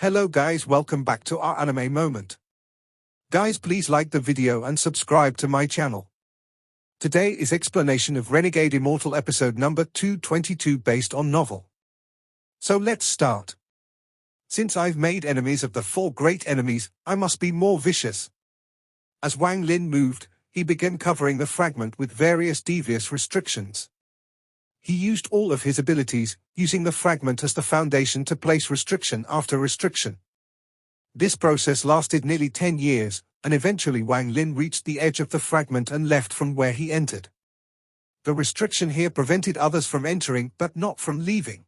Hello guys, welcome back to our anime moment. Guys, please like the video and subscribe to my channel. Today is explanation of Renegade Immortal episode number 222 based on novel. So let's start. Since I've made enemies of the 4 great enemies, I must be more vicious. As Wang Lin moved, he began covering the fragment with various devious restrictions. He used all of his abilities, using the fragment as the foundation to place restriction after restriction. This process lasted nearly 10 years, and eventually Wang Lin reached the edge of the fragment and left from where he entered. The restriction here prevented others from entering but not from leaving.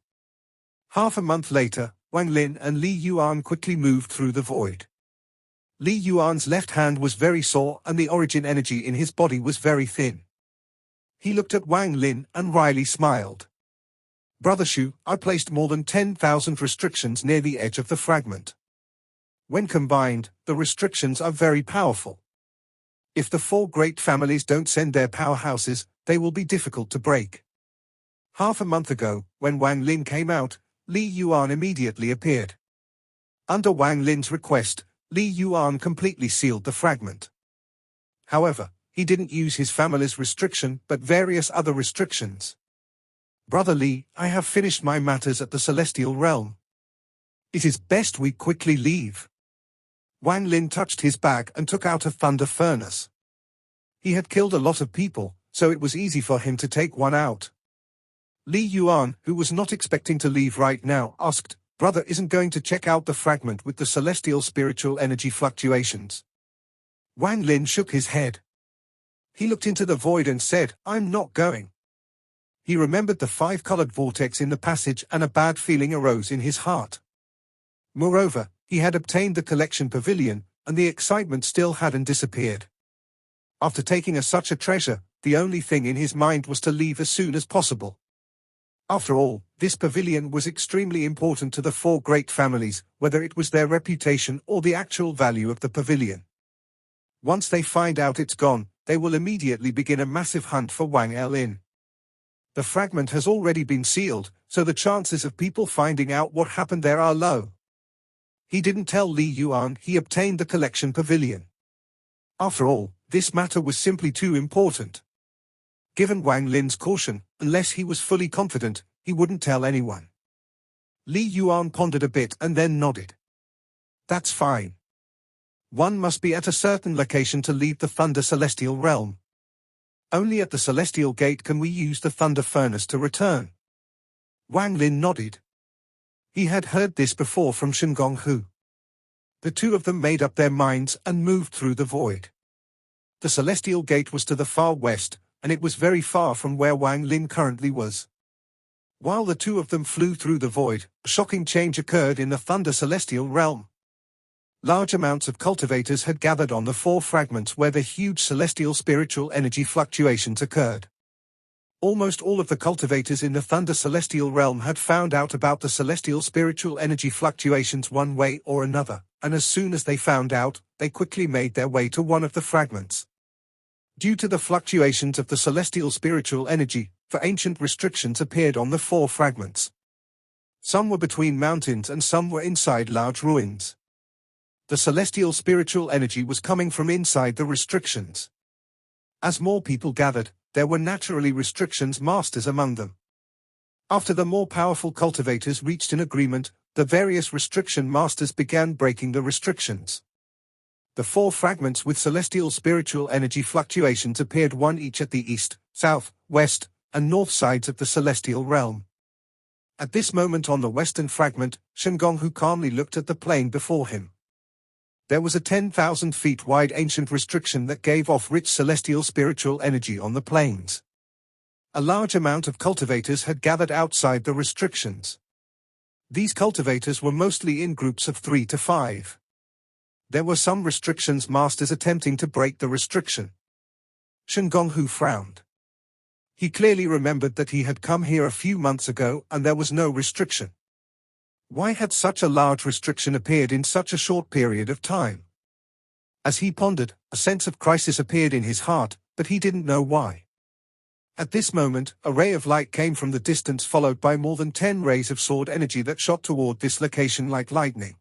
Half a month later, Wang Lin and Li Yuan quickly moved through the void. Li Yuan's left hand was very sore and the origin energy in his body was very thin. He looked at Wang Lin and wryly smiled. Brother Shu, I placed more than 10,000 restrictions near the edge of the fragment. When combined, the restrictions are very powerful. If the 4 great families don't send their powerhouses, they will be difficult to break. Half a month ago, when Wang Lin came out, Li Yuan immediately appeared. Under Wang Lin's request, Li Yuan completely sealed the fragment. However, he didn't use his family's restriction but various other restrictions. Brother Li, I have finished my matters at the celestial realm. It is best we quickly leave. Wang Lin touched his bag and took out a thunder furnace. He had killed a lot of people, so it was easy for him to take one out. Li Yuan, who was not expecting to leave right now, asked, Brother isn't going to check out the fragment with the celestial spiritual energy fluctuations. Wang Lin shook his head. He looked into the void and said, I'm not going. He remembered the 5-colored vortex in the passage and a bad feeling arose in his heart. Moreover, he had obtained the collection pavilion, and the excitement still hadn't disappeared. After taking such a treasure, the only thing in his mind was to leave as soon as possible. After all, this pavilion was extremely important to the 4 great families, whether it was their reputation or the actual value of the pavilion. Once they find out it's gone, they will immediately begin a massive hunt for Wang Lin. The fragment has already been sealed, so the chances of people finding out what happened there are low. He didn't tell Li Yuan he obtained the collection pavilion. After all, this matter was simply too important. Given Wang Lin's caution, unless he was fully confident, he wouldn't tell anyone. Li Yuan pondered a bit and then nodded. That's fine. One must be at a certain location to leave the Thunder Celestial Realm. Only at the Celestial Gate can we use the Thunder Furnace to return. Wang Lin nodded. He had heard this before from Shengonghu. The 2 of them made up their minds and moved through the void. The Celestial Gate was to the far west, and it was very far from where Wang Lin currently was. While the 2 of them flew through the void, a shocking change occurred in the Thunder Celestial Realm. Large amounts of cultivators had gathered on the 4 fragments where the huge celestial spiritual energy fluctuations occurred. Almost all of the cultivators in the Thunder Celestial Realm had found out about the celestial spiritual energy fluctuations one way or another, and as soon as they found out, they quickly made their way to one of the fragments. Due to the fluctuations of the celestial spiritual energy, ancient restrictions appeared on the 4 fragments. Some were between mountains and some were inside large ruins. The celestial spiritual energy was coming from inside the restrictions. As more people gathered, there were naturally restrictions masters among them. After the more powerful cultivators reached an agreement, the various restriction masters began breaking the restrictions. The 4 fragments with celestial spiritual energy fluctuations appeared one each at the east, south, west, and north sides of the celestial realm. At this moment on the western fragment, Shengonghu calmly looked at the plain before him. There was a 10,000 feet wide ancient restriction that gave off rich celestial spiritual energy on the plains. A large amount of cultivators had gathered outside the restrictions. These cultivators were mostly in groups of 3 to 5. There were some restrictions masters attempting to break the restriction. Shengonghu frowned. He clearly remembered that he had come here a few months ago and there was no restriction. Why had such a large restriction appeared in such a short period of time? As he pondered, a sense of crisis appeared in his heart, but he didn't know why. At this moment, a ray of light came from the distance followed by more than 10 rays of sword energy that shot toward this location like lightning.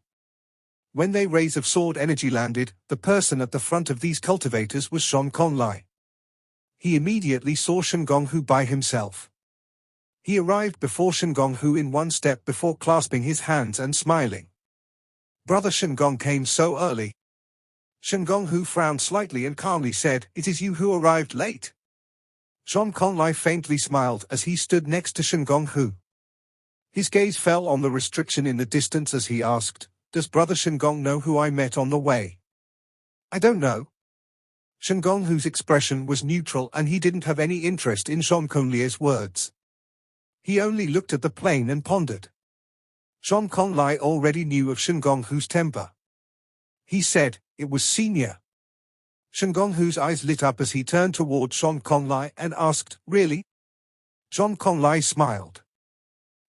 When they rays of sword energy landed, the person at the front of these cultivators was Shon Conlai. He immediately saw Shengonghu by himself. He arrived before Shengonghu in one step before clasping his hands and smiling. Brother Shengong came so early. Shengonghu frowned slightly and calmly said, "It is you who arrived late." Shon Conlai faintly smiled as he stood next to Shengonghu. His gaze fell on the restriction in the distance as he asked, "Does Brother Shengong know who I met on the way?" "I don't know." Shengonghu's expression was neutral and he didn't have any interest in Shon Conlai's words. He only looked at the plain and pondered. Shon Conlai already knew of Shengonghu's temper. He said, "It was Senior." Shengonghu's eyes lit up as he turned toward Shon Conlai and asked, "Really?" Shon Conlai smiled.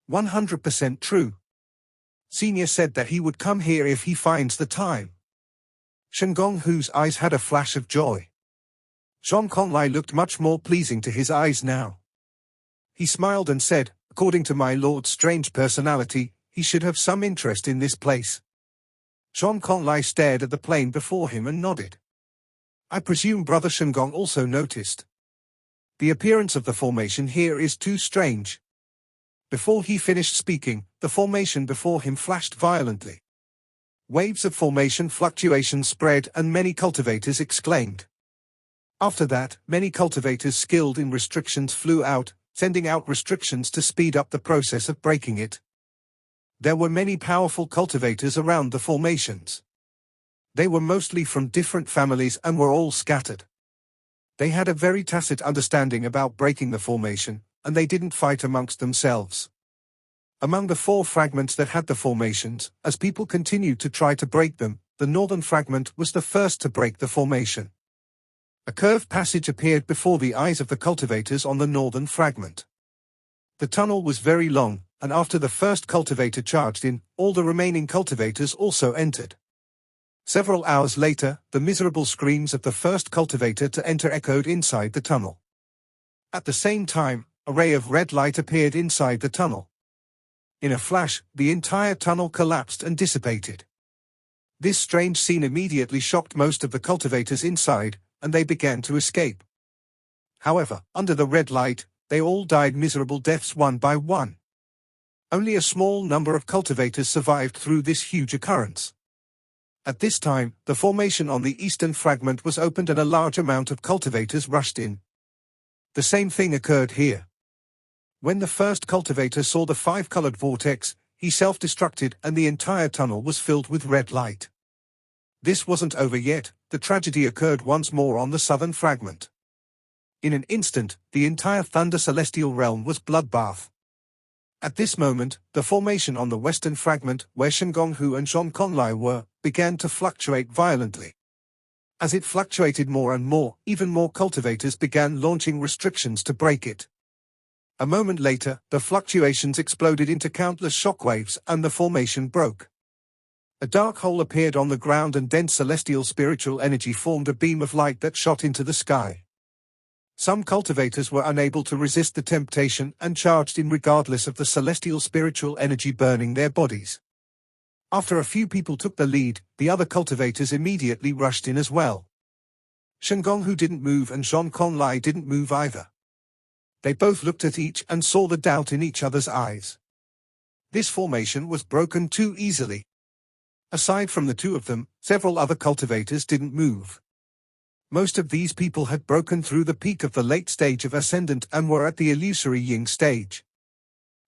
100% true. Senior said that he would come here if he finds the time. Shengonghu's eyes had a flash of joy. Shon Conlai looked much more pleasing to his eyes now. He smiled and said, "According to my lord's strange personality, he should have some interest in this place." Shon Conlai stared at the plain before him and nodded. "I presume Brother Shengong also noticed. The appearance of the formation here is too strange." Before he finished speaking, the formation before him flashed violently. Waves of formation fluctuation spread and many cultivators exclaimed. After that, many cultivators skilled in restrictions flew out, sending out restrictions to speed up the process of breaking it. There were many powerful cultivators around the formations. They were mostly from different families and were all scattered. They had a very tacit understanding about breaking the formation, and they didn't fight amongst themselves. Among the 4 fragments that had the formations, as people continued to try to break them, the northern fragment was the first to break the formation. A curved passage appeared before the eyes of the cultivators on the northern fragment. The tunnel was very long, and after the first cultivator charged in, all the remaining cultivators also entered. Several hours later, the miserable screams of the first cultivator to enter echoed inside the tunnel. At the same time, a ray of red light appeared inside the tunnel. In a flash, the entire tunnel collapsed and dissipated. This strange scene immediately shocked most of the cultivators inside, and they began to escape. However, under the red light, they all died miserable deaths one by one. Only a small number of cultivators survived through this huge occurrence. At this time, the formation on the eastern fragment was opened and a large amount of cultivators rushed in. The same thing occurred here. When the first cultivator saw the 5-colored vortex, he self-destructed and the entire tunnel was filled with red light. This wasn't over yet, the tragedy occurred once more on the southern fragment. In an instant, the entire Thunder Celestial Realm was bloodbath. At this moment, the formation on the western fragment, where Shengonghu and Shon Conlai were, began to fluctuate violently. As it fluctuated more and more, even more cultivators began launching restrictions to break it. A moment later, the fluctuations exploded into countless shockwaves and the formation broke. A dark hole appeared on the ground and dense celestial spiritual energy formed a beam of light that shot into the sky. Some cultivators were unable to resist the temptation and charged in regardless of the celestial spiritual energy burning their bodies. After a few people took the lead, the other cultivators immediately rushed in as well. Shengonghu didn't move and Shon Conlai didn't move either. They both looked at each and saw the doubt in each other's eyes. This formation was broken too easily. Aside from the 2 of them, several other cultivators didn't move. Most of these people had broken through the peak of the late stage of Ascendant and were at the illusory Ying stage.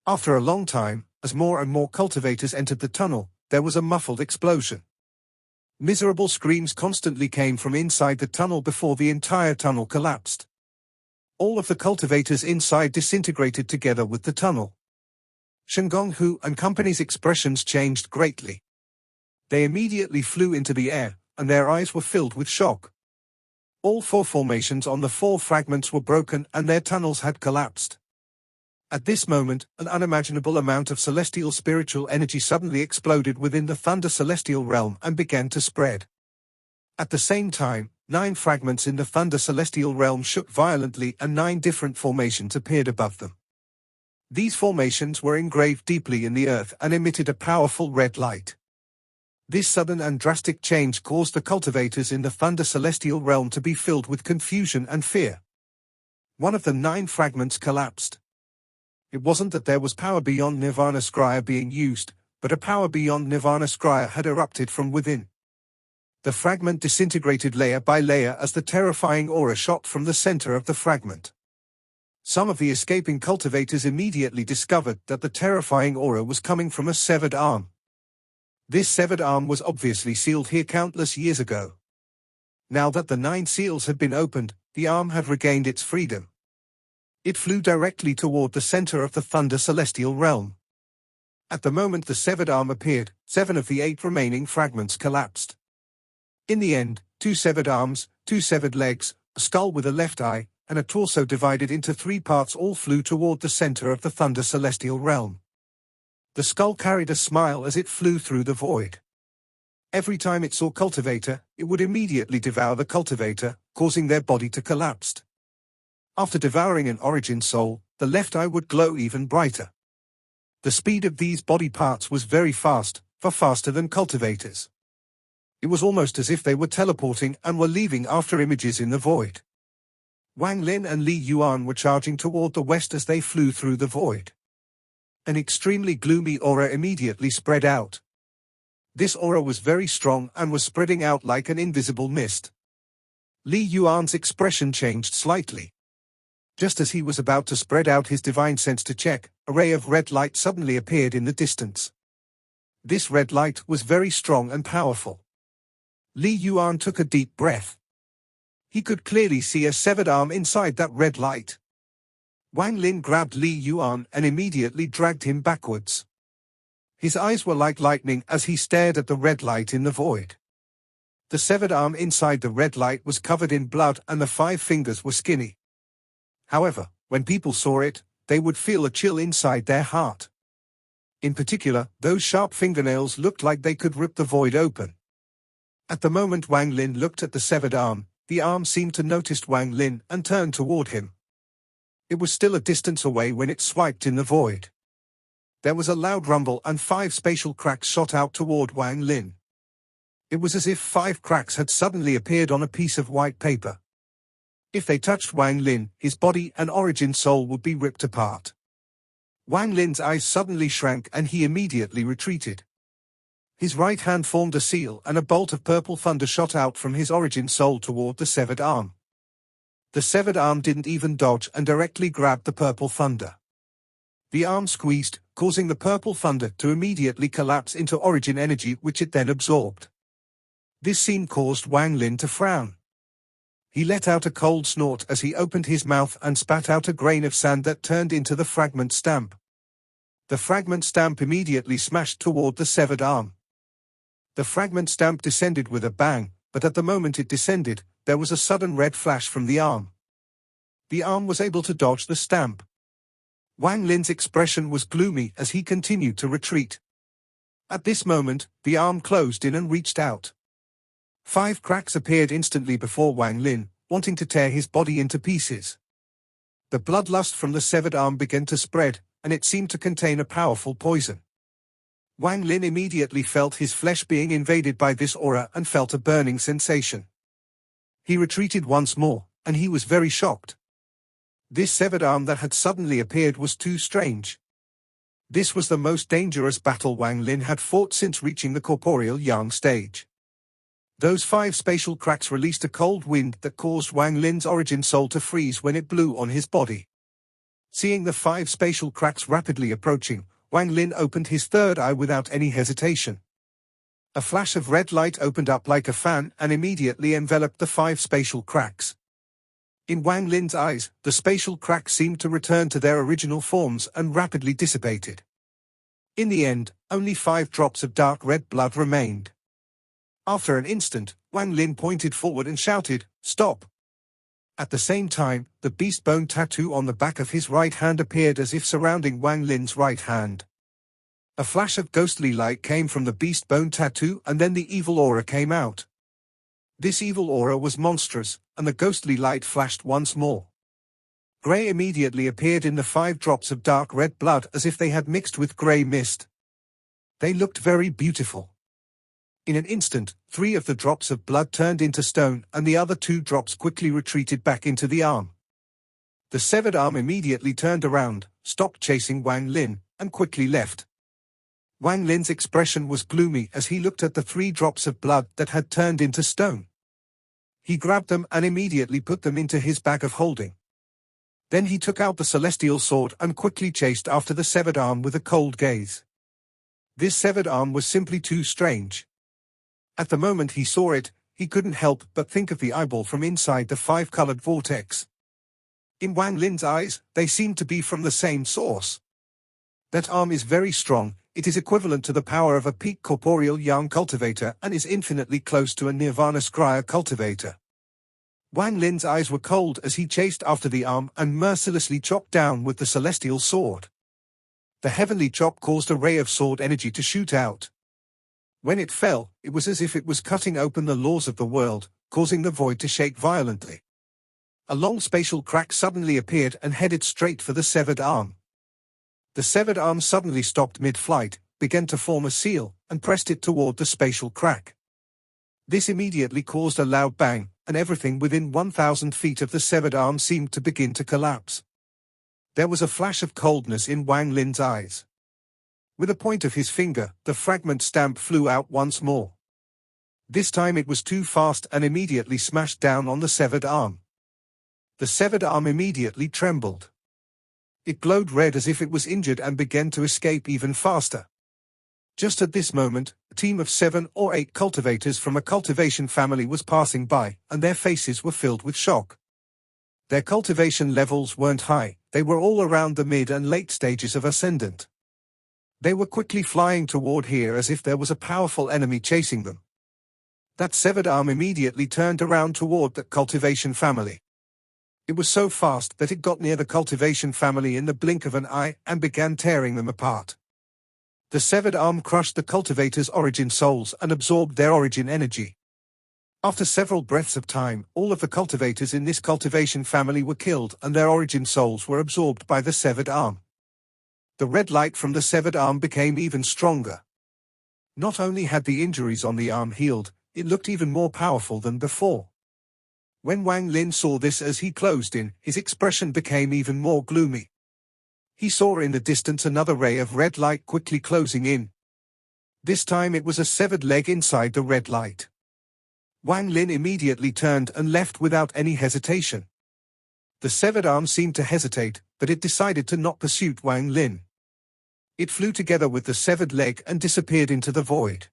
After a long time, as more and more cultivators entered the tunnel, there was a muffled explosion. Miserable screams constantly came from inside the tunnel before the entire tunnel collapsed. All of the cultivators inside disintegrated together with the tunnel. Shengonghu and company's expressions changed greatly. They immediately flew into the air, and their eyes were filled with shock. All 4 formations on the 4 fragments were broken and their tunnels had collapsed. At this moment, an unimaginable amount of celestial spiritual energy suddenly exploded within the Thunder Celestial Realm and began to spread. At the same time, 9 fragments in the Thunder Celestial Realm shook violently and 9 different formations appeared above them. These formations were engraved deeply in the earth and emitted a powerful red light. This sudden and drastic change caused the cultivators in the Thunder Celestial Realm to be filled with confusion and fear. One of the 9 fragments collapsed. It wasn't that there was power beyond Nirvana Scryer being used, but a power beyond Nirvana Scryer had erupted from within. The fragment disintegrated layer by layer as the terrifying aura shot from the center of the fragment. Some of the escaping cultivators immediately discovered that the terrifying aura was coming from a severed arm. This severed arm was obviously sealed here countless years ago. Now that the 9 seals had been opened, the arm had regained its freedom. It flew directly toward the center of the Thunder Celestial Realm. At the moment the severed arm appeared, 7 of the 8 remaining fragments collapsed. In the end, 2 severed arms, 2 severed legs, a skull with a left eye, and a torso divided into 3 parts all flew toward the center of the Thunder Celestial Realm. The skull carried a smile as it flew through the void. Every time it saw cultivator, it would immediately devour the cultivator, causing their body to collapse. After devouring an origin soul, the left eye would glow even brighter. The speed of these body parts was very fast, far faster than cultivators. It was almost as if they were teleporting and were leaving after images in the void. Wang Lin and Li Yuan were charging toward the west as they flew through the void. An extremely gloomy aura immediately spread out. This aura was very strong and was spreading out like an invisible mist. Li Yuan's expression changed slightly. Just as he was about to spread out his divine sense to check, a ray of red light suddenly appeared in the distance. This red light was very strong and powerful. Li Yuan took a deep breath. He could clearly see a severed arm inside that red light. Wang Lin grabbed Li Yuan and immediately dragged him backwards. His eyes were like lightning as he stared at the red light in the void. The severed arm inside the red light was covered in blood and the 5 fingers were skinny. However, when people saw it, they would feel a chill inside their heart. In particular, those sharp fingernails looked like they could rip the void open. At the moment Wang Lin looked at the severed arm, the arm seemed to notice Wang Lin and turned toward him. It was still a distance away when it swiped in the void. There was a loud rumble and 5 spatial cracks shot out toward Wang Lin. It was as if 5 cracks had suddenly appeared on a piece of white paper. If they touched Wang Lin, his body and origin soul would be ripped apart. Wang Lin's eyes suddenly shrank and he immediately retreated. His right hand formed a seal and a bolt of purple thunder shot out from his origin soul toward the severed arm. The severed arm didn't even dodge and directly grabbed the purple thunder. The arm squeezed, causing the purple thunder to immediately collapse into origin energy which it then absorbed. This scene caused Wang Lin to frown. He let out a cold snort as he opened his mouth and spat out a grain of sand that turned into the fragment stamp. The fragment stamp immediately smashed toward the severed arm. The fragment stamp descended with a bang, but at the moment it descended, there was a sudden red flash from the arm. The arm was able to dodge the stamp. Wang Lin's expression was gloomy as he continued to retreat. At this moment, the arm closed in and reached out. 5 cracks appeared instantly before Wang Lin, wanting to tear his body into pieces. The bloodlust from the severed arm began to spread, and it seemed to contain a powerful poison. Wang Lin immediately felt his flesh being invaded by this aura and felt a burning sensation. He retreated once more, and he was very shocked. This severed arm that had suddenly appeared was too strange. This was the most dangerous battle Wang Lin had fought since reaching the corporeal yang stage. Those 5 spatial cracks released a cold wind that caused Wang Lin's origin soul to freeze when it blew on his body. Seeing the 5 spatial cracks rapidly approaching, Wang Lin opened his third eye without any hesitation. A flash of red light opened up like a fan and immediately enveloped the 5 spatial cracks. In Wang Lin's eyes, the spatial cracks seemed to return to their original forms and rapidly dissipated. In the end, only 5 drops of dark red blood remained. After an instant, Wang Lin pointed forward and shouted, "Stop!" At the same time, the beast bone tattoo on the back of his right hand appeared as if surrounding Wang Lin's right hand. A flash of ghostly light came from the beast bone tattoo and then the evil aura came out. This evil aura was monstrous, and the ghostly light flashed once more. Grey immediately appeared in the 5 drops of dark red blood as if they had mixed with grey mist. They looked very beautiful. In an instant, 3 of the drops of blood turned into stone, and the other 2 drops quickly retreated back into the arm. The severed arm immediately turned around, stopped chasing Wang Lin, and quickly left. Wang Lin's expression was gloomy as he looked at the 3 drops of blood that had turned into stone. He grabbed them and immediately put them into his bag of holding. Then he took out the celestial sword and quickly chased after the severed arm with a cold gaze. This severed arm was simply too strange. At the moment he saw it, he couldn't help but think of the eyeball from inside the 5-colored vortex. In Wang Lin's eyes, they seemed to be from the same source. That arm is very strong, it is equivalent to the power of a peak corporeal yang cultivator and is infinitely close to a nirvana scryer cultivator. Wang Lin's eyes were cold as he chased after the arm and mercilessly chopped down with the celestial sword. The heavenly chop caused a ray of sword energy to shoot out. When it fell, it was as if it was cutting open the laws of the world, causing the void to shake violently. A long spatial crack suddenly appeared and headed straight for the severed arm. The severed arm suddenly stopped mid-flight, began to form a seal, and pressed it toward the spatial crack. This immediately caused a loud bang, and everything within 1,000 feet of the severed arm seemed to begin to collapse. There was a flash of coldness in Wang Lin's eyes. With a point of his finger, the fragment stamp flew out once more. This time it was too fast and immediately smashed down on the severed arm. The severed arm immediately trembled. It glowed red as if it was injured and began to escape even faster. Just at this moment, a team of 7 or 8 cultivators from a cultivation family was passing by, and their faces were filled with shock. Their cultivation levels weren't high, they were all around the mid and late stages of ascendant. They were quickly flying toward here as if there was a powerful enemy chasing them. That severed arm immediately turned around toward the cultivation family. It was so fast that it got near the cultivation family in the blink of an eye and began tearing them apart. The severed arm crushed the cultivators' origin souls and absorbed their origin energy. After several breaths of time, all of the cultivators in this cultivation family were killed and their origin souls were absorbed by the severed arm. The red light from the severed arm became even stronger. Not only had the injuries on the arm healed, it looked even more powerful than before. When Wang Lin saw this as he closed in, his expression became even more gloomy. He saw in the distance another ray of red light quickly closing in. This time it was a severed leg inside the red light. Wang Lin immediately turned and left without any hesitation. The severed arm seemed to hesitate, but it decided to not pursue Wang Lin. It flew together with the severed leg and disappeared into the void.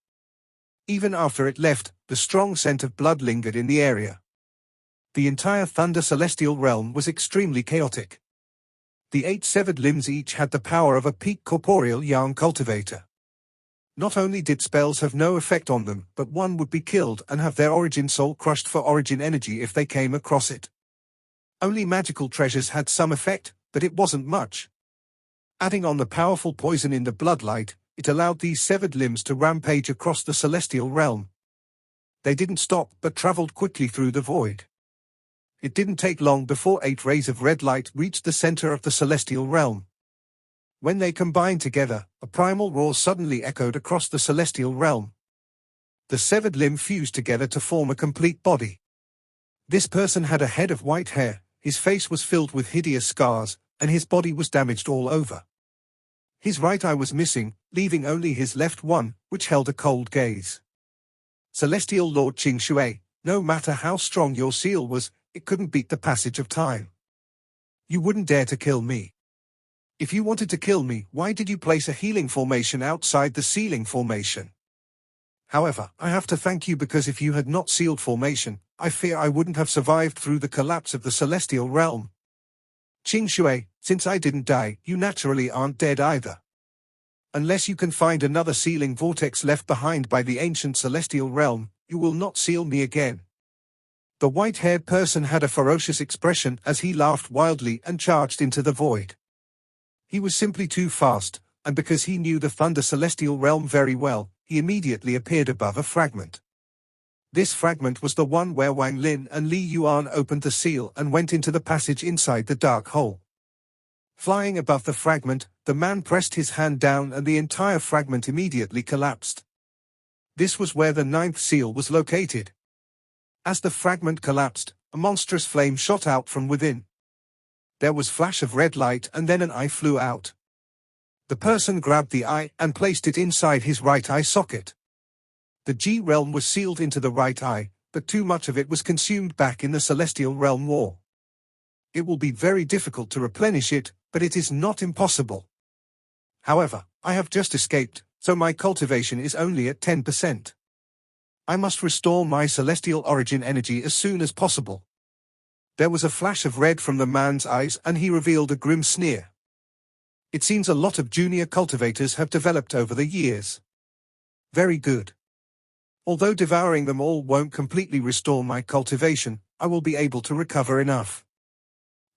Even after it left, the strong scent of blood lingered in the area. The entire Thunder Celestial Realm was extremely chaotic. The 8 severed limbs each had the power of a peak corporeal yang cultivator. Not only did spells have no effect on them, but one would be killed and have their origin soul crushed for origin energy if they came across it. Only magical treasures had some effect, but it wasn't much. Adding on the powerful poison in the bloodlight, it allowed these severed limbs to rampage across the celestial realm. They didn't stop but traveled quickly through the void. It didn't take long before 8 rays of red light reached the center of the celestial realm. When they combined together, a primal roar suddenly echoed across the celestial realm. The severed limb fused together to form a complete body. This person had a head of white hair, his face was filled with hideous scars, and his body was damaged all over. His right eye was missing, leaving only his left one, which held a cold gaze. Celestial Lord Qing Shui, no matter how strong your seal was, it couldn't beat the passage of time. You wouldn't dare to kill me. If you wanted to kill me, why did you place a healing formation outside the sealing formation? However, I have to thank you because if you had not sealed formation, I fear I wouldn't have survived through the collapse of the celestial realm. Qing Shui, since I didn't die, you naturally aren't dead either. Unless you can find another sealing vortex left behind by the ancient celestial realm, you will not seal me again. The white-haired person had a ferocious expression as he laughed wildly and charged into the void. He was simply too fast, and because he knew the Thunder Celestial Realm very well, he immediately appeared above a fragment. This fragment was the one where Wang Lin and Li Yuan opened the seal and went into the passage inside the dark hole. Flying above the fragment, the man pressed his hand down and the entire fragment immediately collapsed. This was where the ninth seal was located. As the fragment collapsed, a monstrous flame shot out from within. There was flash of red light and then an eye flew out. The person grabbed the eye and placed it inside his right eye socket. The G realm was sealed into the right eye, but too much of it was consumed back in the celestial realm war. It will be very difficult to replenish it, but it is not impossible. However, I have just escaped, so my cultivation is only at 10%. I must restore my celestial origin energy as soon as possible. There was a flash of red from the man's eyes and he revealed a grim sneer. It seems a lot of junior cultivators have developed over the years. Very good. Although devouring them all won't completely restore my cultivation, I will be able to recover enough.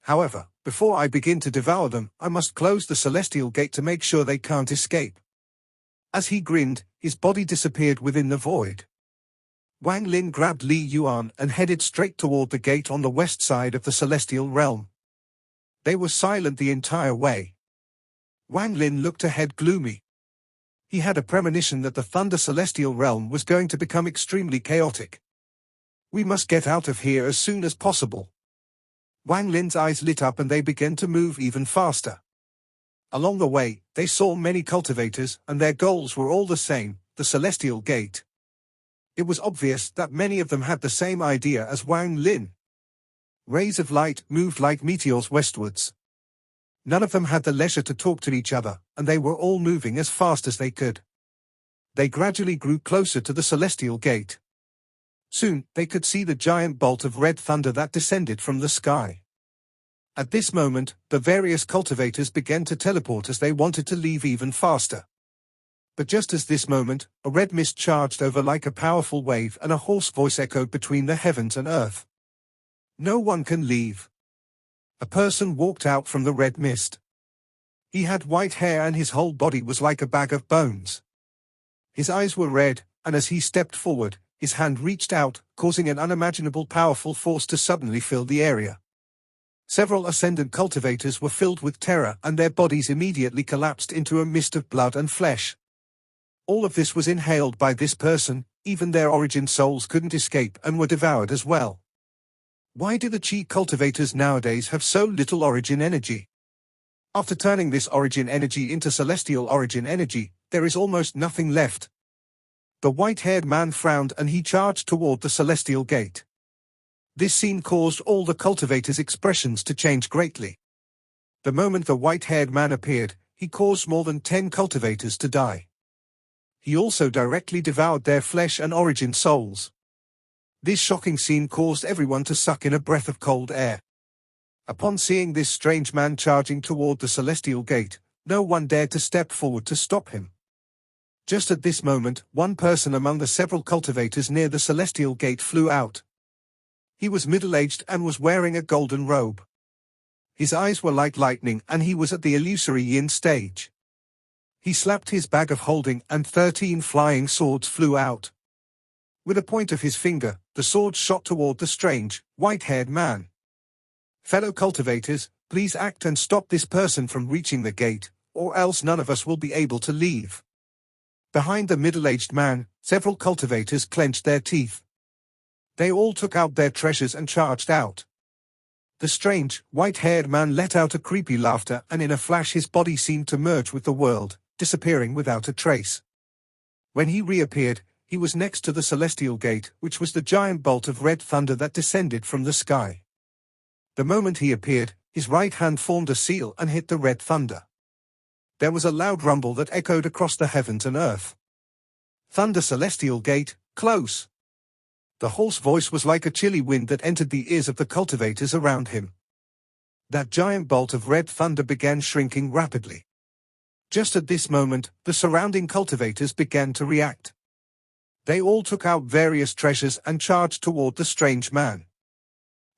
However, before I begin to devour them, I must close the celestial gate to make sure they can't escape. As he grinned, his body disappeared within the void. Wang Lin grabbed Li Yuan and headed straight toward the gate on the west side of the celestial realm. They were silent the entire way. Wang Lin looked ahead gloomy. He had a premonition that the Thunder Celestial Realm was going to become extremely chaotic. We must get out of here as soon as possible. Wang Lin's eyes lit up and they began to move even faster. Along the way, they saw many cultivators and their goals were all the same, the Celestial Gate. It was obvious that many of them had the same idea as Wang Lin. Rays of light moved like meteors westwards. None of them had the leisure to talk to each other, and they were all moving as fast as they could. They gradually grew closer to the Celestial Gate. Soon, they could see the giant bolt of red thunder that descended from the sky. At this moment, the various cultivators began to teleport as they wanted to leave even faster. But just as this moment, a red mist charged over like a powerful wave and a hoarse voice echoed between the heavens and earth. No one can leave. A person walked out from the red mist. He had white hair and his whole body was like a bag of bones. His eyes were red, and as he stepped forward, his hand reached out, causing an unimaginable powerful force to suddenly fill the area. Several ascendant cultivators were filled with terror and their bodies immediately collapsed into a mist of blood and flesh. All of this was inhaled by this person, even their origin souls couldn't escape and were devoured as well. Why do the Chi cultivators nowadays have so little origin energy? After turning this origin energy into celestial origin energy, there is almost nothing left. The white-haired man frowned and he charged toward the celestial gate. This scene caused all the cultivators' expressions to change greatly. The moment the white-haired man appeared, he caused more than 10 cultivators to die. He also directly devoured their flesh and origin souls. This shocking scene caused everyone to suck in a breath of cold air. Upon seeing this strange man charging toward the celestial gate, no one dared to step forward to stop him. Just at this moment, one person among the several cultivators near the celestial gate flew out. He was middle-aged and was wearing a golden robe. His eyes were like lightning and he was at the illusory yin stage. He slapped his bag of holding and 13 flying swords flew out. With a point of his finger, the sword shot toward the strange, white-haired man. Fellow cultivators, please act and stop this person from reaching the gate, or else none of us will be able to leave. Behind the middle-aged man, several cultivators clenched their teeth. They all took out their treasures and charged out. The strange, white-haired man let out a creepy laughter and in a flash his body seemed to merge with the world, disappearing without a trace. When he reappeared, he was next to the celestial gate, which was the giant bolt of red thunder that descended from the sky. The moment he appeared, his right hand formed a seal and hit the red thunder. There was a loud rumble that echoed across the heavens and earth. Thunder Celestial Gate, close! The hoarse voice was like a chilly wind that entered the ears of the cultivators around him. That giant bolt of red thunder began shrinking rapidly. Just at this moment, the surrounding cultivators began to react. They all took out various treasures and charged toward the strange man.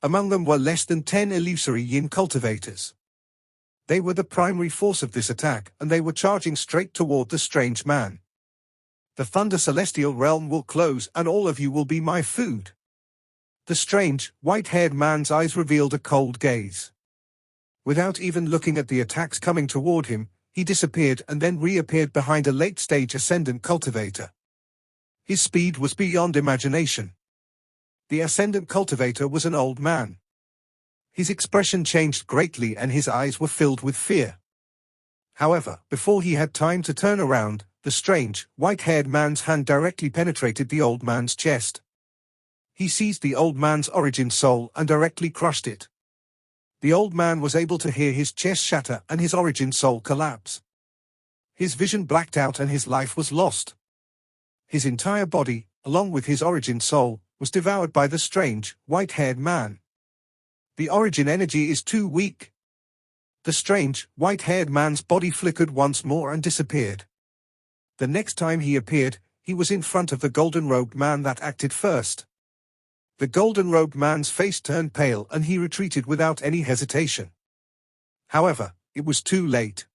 Among them were less than 10 illusory yin cultivators. They were the primary force of this attack, and they were charging straight toward the strange man. The Thunder Celestial Realm will close and all of you will be my food. The strange, white-haired man's eyes revealed a cold gaze. Without even looking at the attacks coming toward him, he disappeared and then reappeared behind a late-stage ascendant cultivator. His speed was beyond imagination. The ascendant cultivator was an old man. His expression changed greatly and his eyes were filled with fear. However, before he had time to turn around, the strange, white-haired man's hand directly penetrated the old man's chest. He seized the old man's origin soul and directly crushed it. The old man was able to hear his chest shatter and his origin soul collapse. His vision blacked out and his life was lost. His entire body, along with his origin soul, was devoured by the strange, white-haired man. The origin energy is too weak. The strange, white-haired man's body flickered once more and disappeared. The next time he appeared, he was in front of the golden-robed man that acted first. The golden-robed man's face turned pale and he retreated without any hesitation. However, it was too late.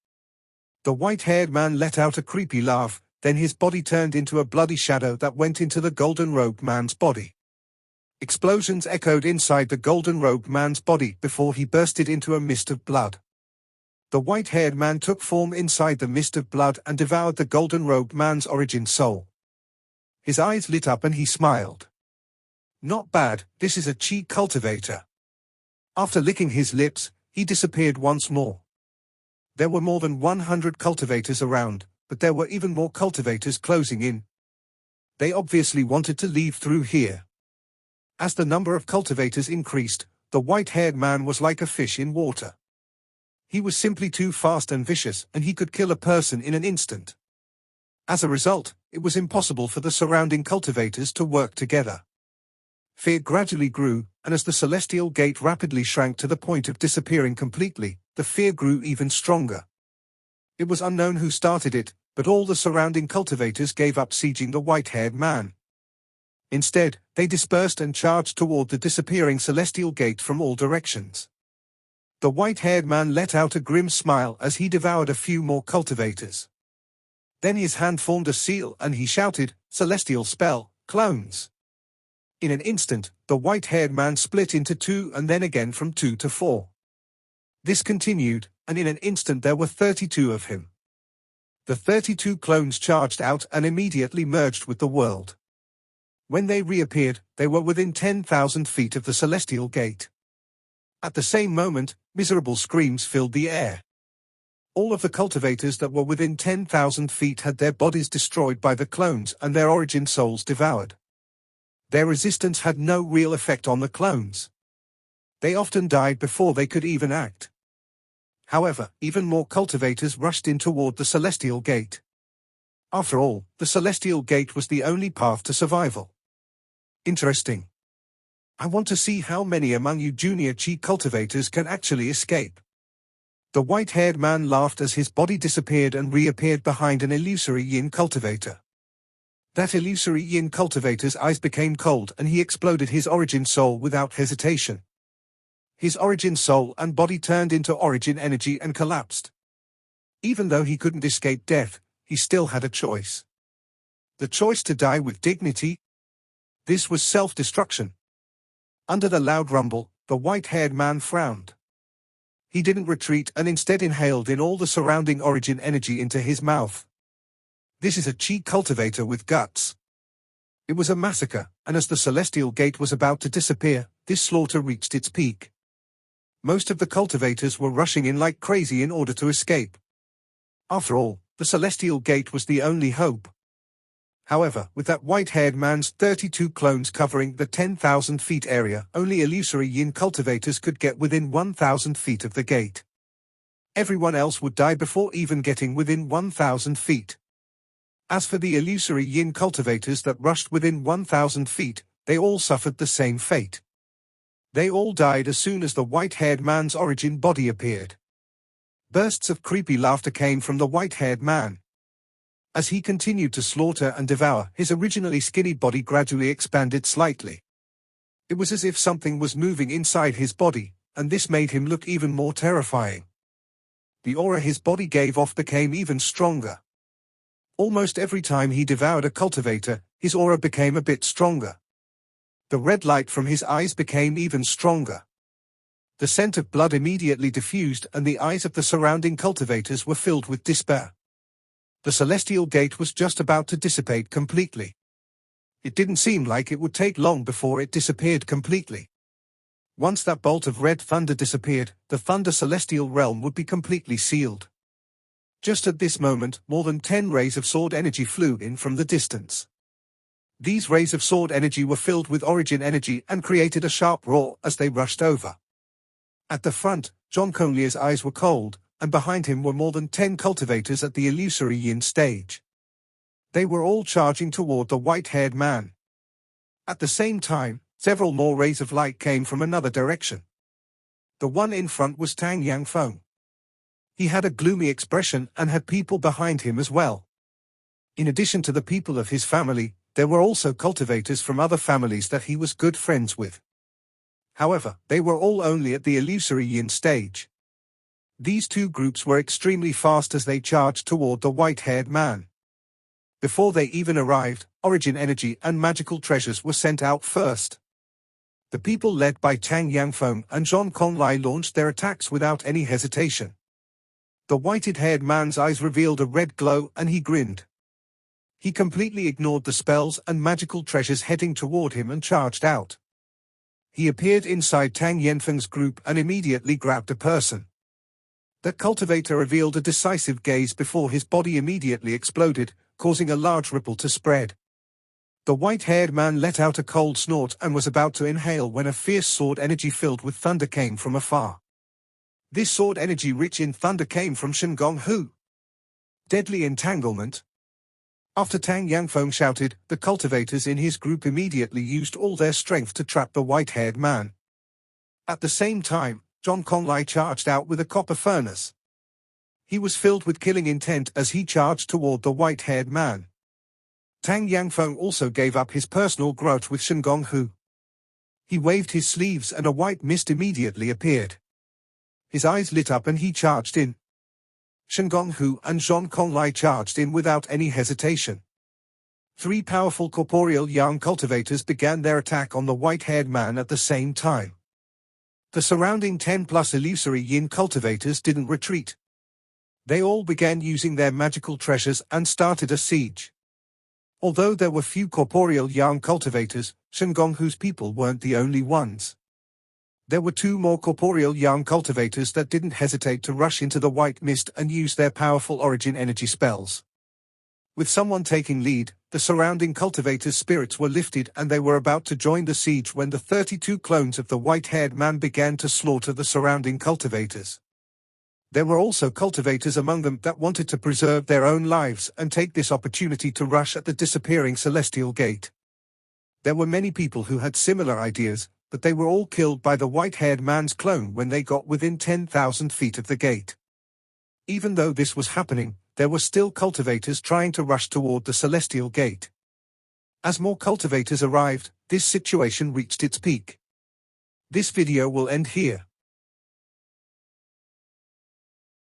The white-haired man let out a creepy laugh, then his body turned into a bloody shadow that went into the golden-robed man's body. Explosions echoed inside the golden-robed man's body before he bursted into a mist of blood. The white-haired man took form inside the mist of blood and devoured the golden-robed man's origin soul. His eyes lit up and he smiled. Not bad, this is a chi cultivator. After licking his lips, he disappeared once more. There were more than 100 cultivators around, but there were even more cultivators closing in. They obviously wanted to leave through here. As the number of cultivators increased, the white-haired man was like a fish in water. He was simply too fast and vicious, and he could kill a person in an instant. As a result, it was impossible for the surrounding cultivators to work together. Fear gradually grew, and as the celestial gate rapidly shrank to the point of disappearing completely, the fear grew even stronger. It was unknown who started it, but all the surrounding cultivators gave up sieging the white-haired man. Instead, they dispersed and charged toward the disappearing celestial gate from all directions. The white-haired man let out a grim smile as he devoured a few more cultivators. Then his hand formed a seal and he shouted, "Celestial spell, clones!" In an instant, the white-haired man split into two and then again from 2 to 4. This continued, and in an instant there were 32 of him. The 32 clones charged out and immediately merged with the world. When they reappeared, they were within 10,000 feet of the celestial gate. At the same moment, miserable screams filled the air. All of the cultivators that were within 10,000 feet had their bodies destroyed by the clones and their origin souls devoured. Their resistance had no real effect on the clones. They often died before they could even act. However, even more cultivators rushed in toward the celestial gate. After all, the celestial gate was the only path to survival. Interesting. I want to see how many among you junior chi cultivators can actually escape. The white-haired man laughed as his body disappeared and reappeared behind an illusory yin cultivator. That illusory yin cultivator's eyes became cold and he exploded his origin soul without hesitation. His origin soul and body turned into origin energy and collapsed. Even though he couldn't escape death, he still had a choice. The choice to die with dignity. This was self-destruction. Under the loud rumble, the white-haired man frowned. He didn't retreat and instead inhaled in all the surrounding origin energy into his mouth. This is a chi cultivator with guts. It was a massacre, and as the celestial gate was about to disappear, this slaughter reached its peak. Most of the cultivators were rushing in like crazy in order to escape. After all, the celestial gate was the only hope. However, with that white-haired man's 32 clones covering the 10,000 feet area, only illusory yin cultivators could get within 1,000 feet of the gate. Everyone else would die before even getting within 1,000 feet. As for the illusory yin cultivators that rushed within 1,000 feet, they all suffered the same fate. They all died as soon as the white-haired man's origin body appeared. Bursts of creepy laughter came from the white-haired man. As he continued to slaughter and devour, his originally skinny body gradually expanded slightly. It was as if something was moving inside his body, and this made him look even more terrifying. The aura his body gave off became even stronger. Almost every time he devoured a cultivator, his aura became a bit stronger. The red light from his eyes became even stronger. The scent of blood immediately diffused and the eyes of the surrounding cultivators were filled with despair. The celestial gate was just about to dissipate completely. It didn't seem like it would take long before it disappeared completely. Once that bolt of red thunder disappeared, the Thunder Celestial Realm would be completely sealed. Just at this moment, more than 10 rays of sword energy flew in from the distance. These rays of sword energy were filled with origin energy and created a sharp roar as they rushed over. At the front, John Conley's eyes were cold, and behind him were more than 10 cultivators at the illusory yin stage. They were all charging toward the white-haired man. At the same time, several more rays of light came from another direction. The one in front was Tang Yangfeng. He had a gloomy expression and had people behind him as well. In addition to the people of his family, there were also cultivators from other families that he was good friends with. However, they were all only at the illusory yin stage. These two groups were extremely fast as they charged toward the white-haired man. Before they even arrived, origin energy and magical treasures were sent out first. The people led by Tang Yangfeng and John Conley launched their attacks without any hesitation. The white-haired man's eyes revealed a red glow and he grinned. He completely ignored the spells and magical treasures heading toward him and charged out. He appeared inside Tang Yanfeng's group and immediately grabbed a person. The cultivator revealed a decisive gaze before his body immediately exploded, causing a large ripple to spread. The white-haired man let out a cold snort and was about to inhale when a fierce sword energy filled with thunder came from afar. This sword energy rich in thunder came from Shengong Hu. Deadly entanglement. After Tang Yangfeng shouted, the cultivators in his group immediately used all their strength to trap the white-haired man. At the same time, John Conley charged out with a copper furnace. He was filled with killing intent as he charged toward the white-haired man. Tang Yangfeng also gave up his personal grudge with Shengong Hu. He waved his sleeves and a white mist immediately appeared. His eyes lit up and he charged in. Shengong Hu and John Conley charged in without any hesitation. 3 powerful corporeal yang cultivators began their attack on the white-haired man at the same time. The surrounding 10+ illusory yin cultivators didn't retreat. They all began using their magical treasures and started a siege. Although there were few corporeal yang cultivators, Shengong Hu's people weren't the only ones. There were 2 more corporeal yang cultivators that didn't hesitate to rush into the white mist and use their powerful origin energy spells. With someone taking lead, the surrounding cultivators' spirits were lifted and they were about to join the siege when the 32 clones of the white-haired man began to slaughter the surrounding cultivators. There were also cultivators among them that wanted to preserve their own lives and take this opportunity to rush at the disappearing celestial gate. There were many people who had similar ideas, but they were all killed by the white-haired man's clone when they got within 10,000 feet of the gate. Even though this was happening, there were still cultivators trying to rush toward the celestial gate. As more cultivators arrived, this situation reached its peak. This video will end here.